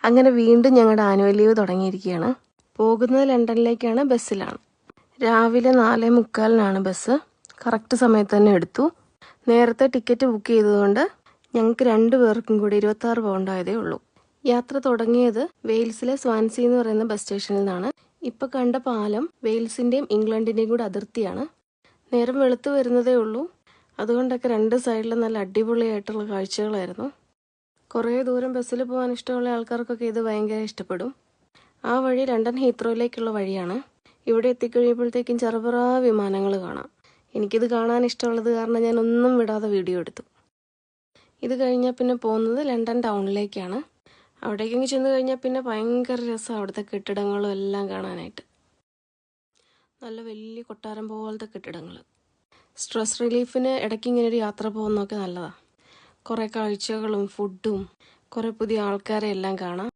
അങ്ങനെ വീണ്ടും ഞങ്ങളുടെ ആനുവൽ ലീവ് തുടങ്ങിയിരിക്കുകയാണ്. പോകുന്നത് ലണ്ടനിലേക്കാണ്, ബസ്സിലാണ്. രാവിലെ 4:45 ബസ്. കറക്റ്റ് സമയത്ത് തന്നെ എടുത്തു. നേരത്തെ ടിക്കറ്റ് ബുക്ക് ചെയ്തതുകൊണ്ട് ഞങ്ങൾക്ക് 2 പേർക്കും കൂടി 26 പൗണ്ടായതേ ഉള്ളൂ. യാത്ര തുടങ്ങിയത് വെയിൽസിലെ സ്വാൻസി എന്ന് പറയുന്ന ബസ് സ്റ്റേഷനിൽ നിന്നാണ്. ഇപ്പം കണ്ട പാലം വെയിൽസിൻ്റെയും ഇംഗ്ലണ്ടിൻ്റെയും കൂടെ അതിർത്തിയാണ്. നേരം വെളുത്ത് വരുന്നതേ ഉള്ളൂ. അതുകൊണ്ടൊക്കെ 2 സൈഡിലും നല്ല അടിപൊളിയായിട്ടുള്ള കാഴ്ചകളായിരുന്നു. കുറേ ദൂരം ബസ്സിൽ പോകാൻ ഇഷ്ടമുള്ള ആൾക്കാർക്കൊക്കെ ഇത് ഭയങ്കര ഇഷ്ടപ്പെടും. ആ വഴി ലണ്ടൻ ഹീത്രോയിലേക്കുള്ള വഴിയാണ്. ഇവിടെ എത്തിക്കഴിയുമ്പോഴത്തേക്കും ചെറുപറ വിമാനങ്ങൾ കാണാം. എനിക്കിത് കാണാൻ ഇഷ്ടമുള്ളത് കാരണം ഞാൻ ഒന്നും വിടാതെ വീഡിയോ എടുത്തു. ഇത് കഴിഞ്ഞാൽ പിന്നെ പോകുന്നത് ലണ്ടൻ ടൗണിലേക്കാണ്. അവിടേക്കെങ്കിൽ ചെന്ന് കഴിഞ്ഞാൽ പിന്നെ ഭയങ്കര രസമാണ് അവിടുത്തെ കെട്ടിടങ്ങളും എല്ലാം കാണാനായിട്ട്. നല്ല വലിയ കൊട്ടാരം പോലത്തെ കെട്ടിടങ്ങൾ. സ്ട്രെസ് റിലീഫിന് ഇടയ്ക്ക് ഇങ്ങനെ ഒരു യാത്ര പോകുന്നതൊക്കെ നല്ലതാണ്. കുറേ കാഴ്ചകളും ഫുഡും കുറേ പുതിയ ആൾക്കാരെ എല്ലാം കാണാം.